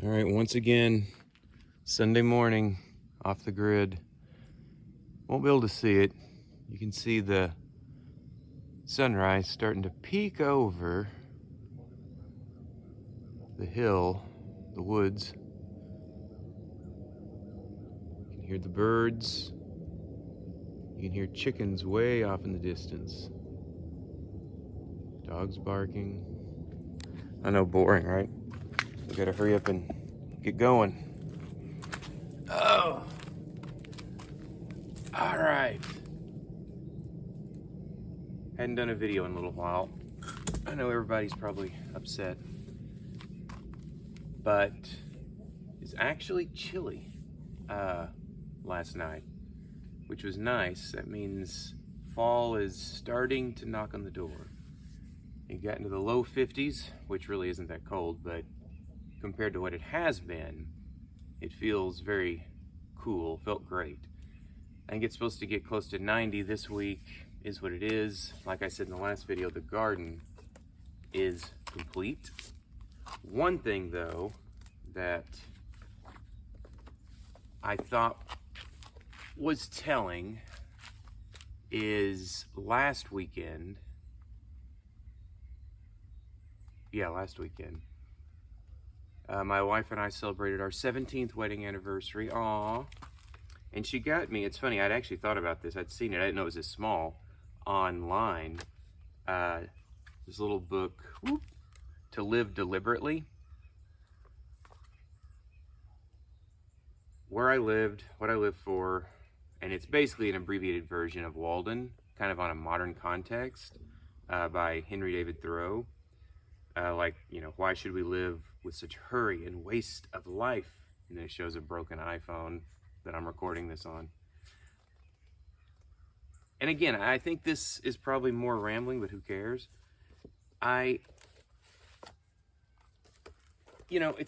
All right, once again, Sunday morning, off the grid. Won't be able to see it. You can see the sunrise starting to peek over the hill, the woods. You can hear the birds. You can hear chickens way off in the distance. Dogs barking. I know, boring, right? We gotta hurry up and get going. Oh, all right. Hadn't done a video in a little while. I know everybody's probably upset, but it's actually chilly last night, which was nice. That means fall is starting to knock on the door. It got into the low 50s, which really isn't that cold, but compared to what it has been, it feels very cool, felt great. I think it's supposed to get close to 90 this week, is what it is. Like I said in the last video, the garden is complete. One thing though that I thought was telling is last weekend, my wife and I celebrated our 17th wedding anniversary. Aww. And she got me, it's funny, I'd actually thought about this. I'd seen it, I didn't know it was this small, online. This little book, To Live Deliberately. Where I lived, what I lived for, and it's basically an abbreviated version of Walden, kind of on a modern context, by Henry David Thoreau. Why should we live with such hurry and waste of life? And then it shows a broken iPhone that I'm recording this on. And again, I think this is probably more rambling, but who cares? It's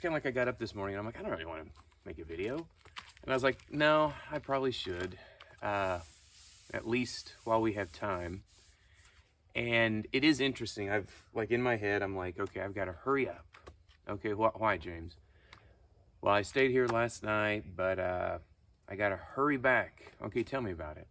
kind of like I got up this morning and I'm like, I don't really want to make a video. And I was like, no, I probably should, at least while we have time. And it is interesting. in my head, I'm like, okay, I've got to hurry up. Okay, why, James? Well, I stayed here last night, but I got to hurry back. Okay, tell me about it.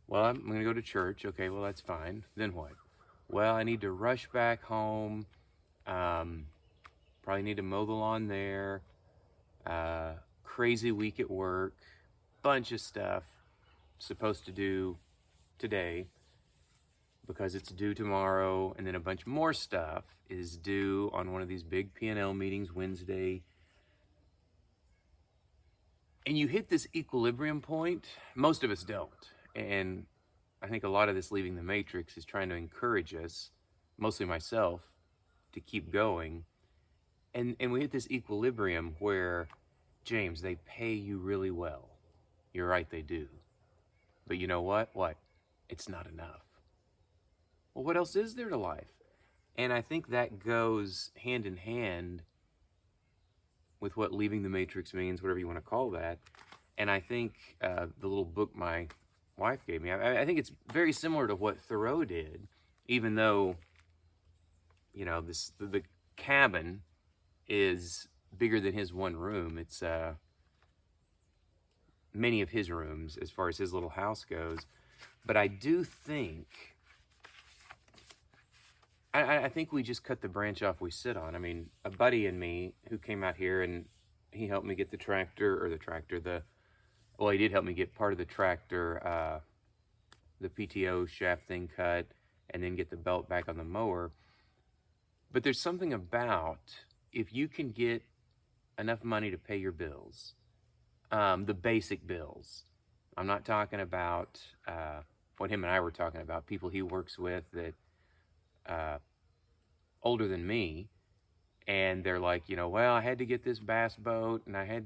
Well, I'm going to go to church. Okay, well, that's fine. Then what? Well, I need to rush back home. Probably need to mow the lawn there. Crazy week at work. Bunch of stuff supposed to do today because it's due tomorrow, and then a bunch more stuff is due on one of these big P&L meetings Wednesday. And you hit this equilibrium point. Most of us don't. And I think a lot of this leaving the matrix is trying to encourage us, mostly myself, to keep going. And we hit this equilibrium where, James, they pay you really well. You're right, they do. But you know what? What? It's not enough. Well, what else is there to life? And I think that goes hand in hand with what leaving the matrix means, whatever you want to call that. And I think the little book my wife gave me, I think it's very similar to what Thoreau did, even though, the cabin is bigger than his one room. It's many of his rooms as far as his little house goes. But I do think, I think we just cut the branch off we sit on. I mean, a buddy and me who came out here and he helped me get he did help me get part of the tractor, the PTO shaft thing cut, and then get the belt back on the mower. But there's something about, if you can get enough money to pay your bills, the basic bills. I'm not talking about what him and I were talking about, people he works with that older than me, and they're like, well, I had to get this bass boat, and I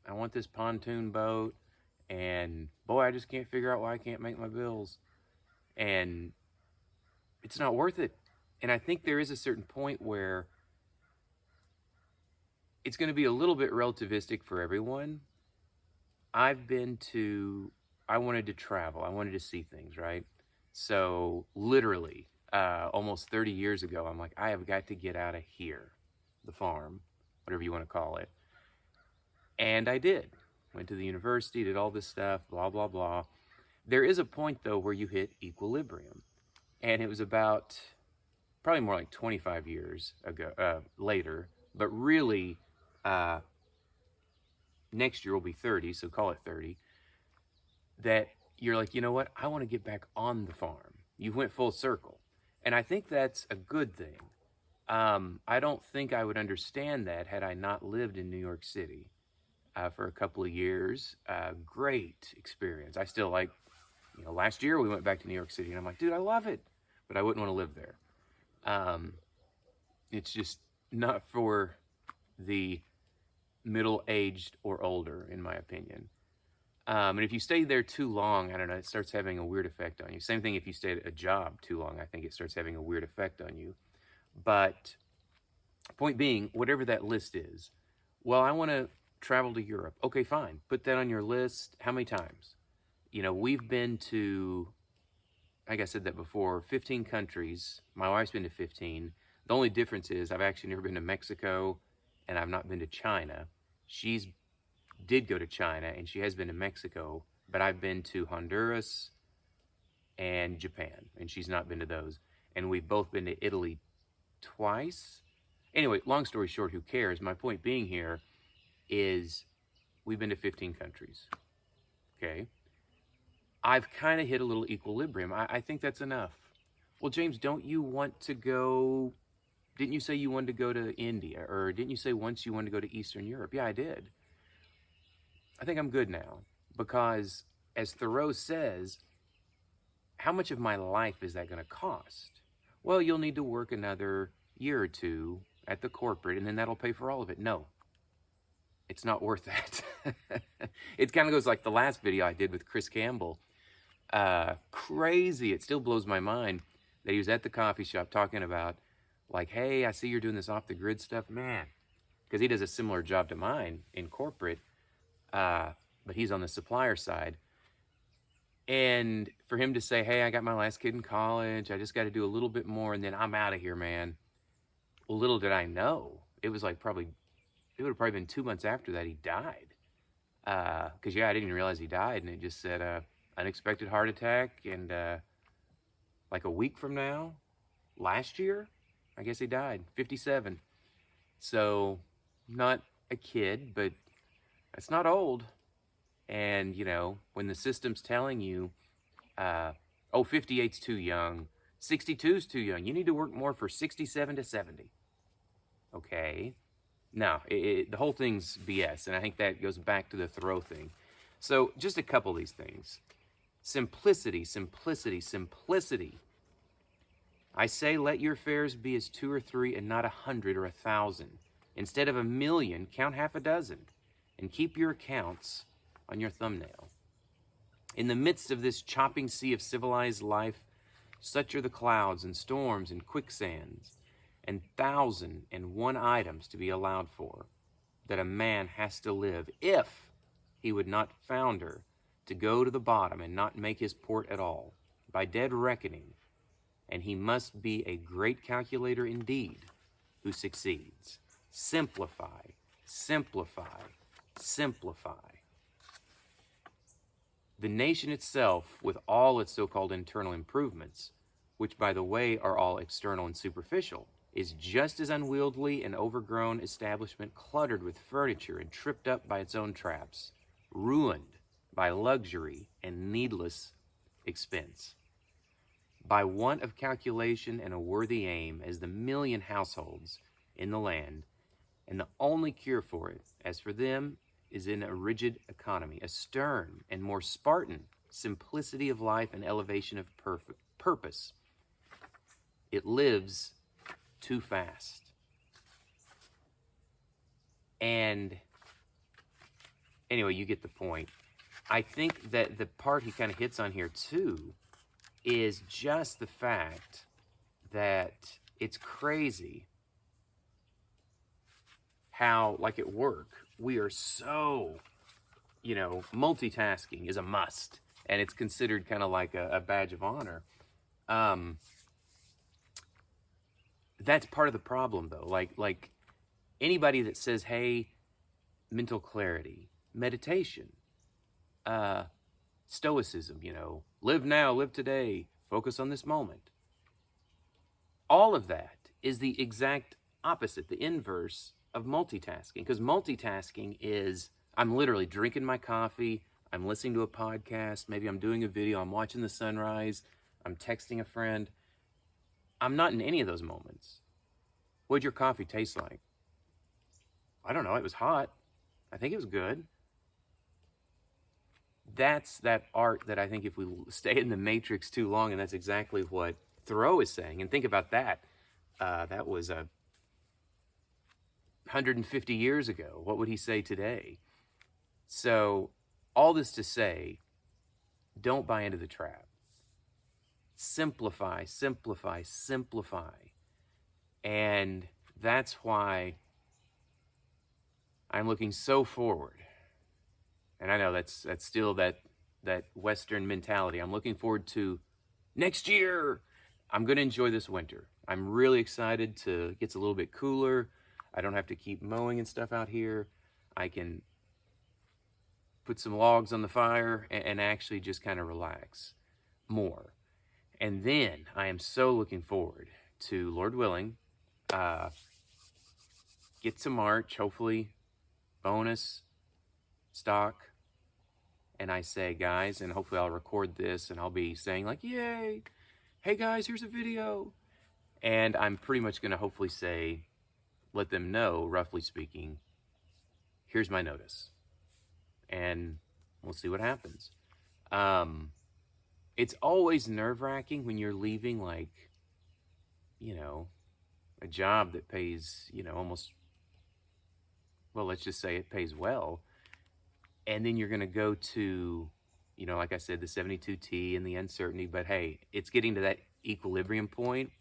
want this pontoon boat, and boy, I just can't figure out why I can't make my bills. And it's not worth it. And I think there is a certain point where it's going to be a little bit relativistic for everyone. I wanted to travel. I wanted to see things, right? So literally, almost 30 years ago, I'm like, I have got to get out of here, the farm, whatever you want to call it. And I did. Went to the university, did all this stuff, blah, blah, blah. There is a point, though, where you hit equilibrium. And it was about probably more like 25 years ago, later, but really next year will be 30, so call it 30, that you're like, you know what? I want to get back on the farm. You went full circle. And I think that's a good thing. I don't think I would understand that had I not lived in New York City for a couple of years. Great experience. I still like, last year we went back to New York City and I'm like, dude, I love it, but I wouldn't want to live there. It's just not for the middle-aged or older, in my opinion. And if you stay there too long, I don't know, it starts having a weird effect on you. Same thing if you stay at a job too long, I think it starts having a weird effect on you. But point being, whatever that list is, well, I want to travel to Europe. Okay, fine. Put that on your list. How many times? We've been to, like I said that before, 15 countries. My wife's been to 15. The only difference is I've actually never been to Mexico and I've not been to China. She's did go to China and she has been to Mexico, but I've been to Honduras and Japan, and she's not been to those. And we've both been to Italy twice. Anyway, long story short, who cares? My point being here is we've been to 15 countries. Okay. I've kind of hit a little equilibrium. I think that's enough. Well, James, don't you want to go? Didn't you say you wanted to go to India? Or didn't you say once you wanted to go to Eastern Europe? Yeah, I did. I think I'm good now because, as Thoreau says, how much of my life is that going to cost? Well, you'll need to work another year or two at the corporate and then that'll pay for all of it. No, it's not worth that. It kind of goes like the last video I did with Chris Campbell. Crazy. It still blows my mind that he was at the coffee shop talking about, like, hey, I see you're doing this off the grid stuff, man, because he does a similar job to mine in corporate, but he's on the supplier side. And for him to say, hey, I got my last kid in college, I just got to do a little bit more and then I'm out of here, man. Well, little did I know, it was like it would have probably been 2 months after that he died. Because, I didn't even realize he died, and it just said unexpected heart attack, and like a week from now, last year, I guess he died, 57. So, not a kid, but that's not old. And, when the system's telling you, 58's too young, 62's too young, you need to work more for 67 to 70. Okay. No, the whole thing's BS, and I think that goes back to the Thoreau thing. So, just a couple of these things. Simplicity, simplicity, simplicity. I say let your fares be as 2 or 3 and not 100 or 1,000. Instead of 1,000,000, count half a dozen, and keep your accounts on your thumbnail. In the midst of this chopping sea of civilized life, such are the clouds and storms and quicksands, and 1,001 items to be allowed for, that a man has to live if he would not founder to go to the bottom and not make his port at all, by dead reckoning, and he must be a great calculator indeed who succeeds. Simplify, simplify, simplify. The nation itself, with all its so-called internal improvements, which, by the way, are all external and superficial, is just as unwieldy an overgrown establishment cluttered with furniture and tripped up by its own traps, ruined by luxury and needless expense, by want of calculation and a worthy aim, as the 1,000,000 households in the land, and the only cure for it, as for them, is in a rigid economy, a stern and more Spartan simplicity of life and elevation of purpose. It lives too fast. And anyway, you get the point. I think that the part he kind of hits on here too is just the fact that it's crazy how, like at work, we are so, multitasking is a must, and it's considered kind of like a badge of honor. That's part of the problem, though. Like Anybody that says, hey, mental clarity, meditation, stoicism, live now, live today, focus on this moment. All of that is the exact opposite, the inverse of multitasking. Because multitasking is, I'm literally drinking my coffee, I'm listening to a podcast, maybe I'm doing a video, I'm watching the sunrise, I'm texting a friend. I'm not in any of those moments. What'd your coffee taste like? I don't know, it was hot. I think it was good. That's that art that I think if we stay in the matrix too long, and that's exactly what Thoreau is saying. And think about that. That was 150 years ago. What would he say today? So all this to say, don't buy into the trap. Simplify, simplify, simplify. And that's why I'm looking so forward. And I know that's still that Western mentality. I'm looking forward to next year. I'm going to enjoy this winter. I'm really excited it gets a little bit cooler. I don't have to keep mowing and stuff out here. I can put some logs on the fire and actually just kind of relax more. And then I am so looking forward to, Lord willing, get to March, hopefully bonus, stock, and I say, guys, and hopefully I'll record this and I'll be saying like, yay, hey guys, here's a video. And I'm pretty much gonna hopefully say, let them know, roughly speaking, here's my notice. And we'll see what happens. It's always nerve-wracking when you're leaving like, a job that pays, almost, well, let's just say it pays well. And then you're going to go to, like I said, the 72T and the uncertainty. But hey, it's getting to that equilibrium point.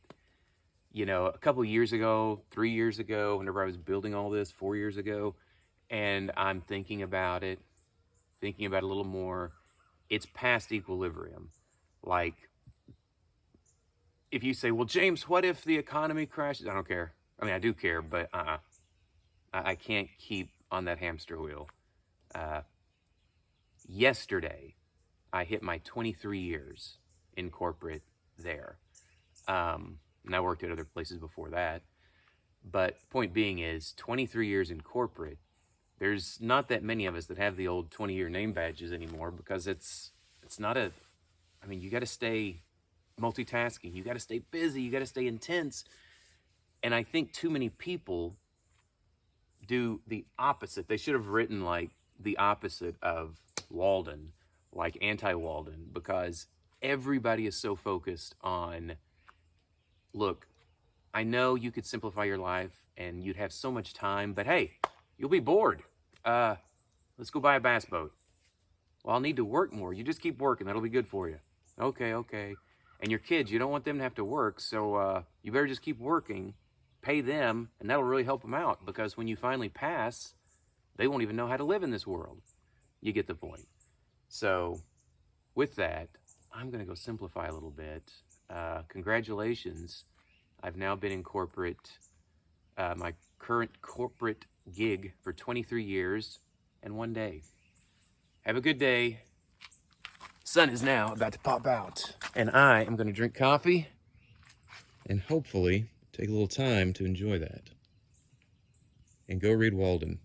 A couple years ago, 3 years ago, whenever I was building all this, 4 years ago, and I'm thinking about it a little more, it's past equilibrium. Like, if you say, well, James, what if the economy crashes? I don't care. I mean, I do care, but I can't keep on that hamster wheel. Yesterday, I hit my 23 years in corporate there. And I worked at other places before that. But point being is, 23 years in corporate, there's not that many of us that have the old 20-year name badges anymore, because it's not you got to stay multitasking. You got to stay busy. You got to stay intense. And I think too many people do the opposite. They should have written like the opposite of Walden, like anti-Walden, because everybody is so focused on, look, I know you could simplify your life and you'd have so much time, but hey, you'll be bored. Let's go buy a bass boat. Well, I'll need to work more. You just keep working. That'll be good for you. Okay. And your kids, you don't want them to have to work, so you better just keep working, pay them, and that'll really help them out, because when you finally pass, they won't even know how to live in this world. You get the point. So with that, I'm going to go simplify a little bit. Congratulations. I've now been in corporate, my current corporate gig for 23 years and 1 day. Have a good day. Sun is now about to pop out, and I am going to drink coffee and hopefully take a little time to enjoy that. And go read Walden.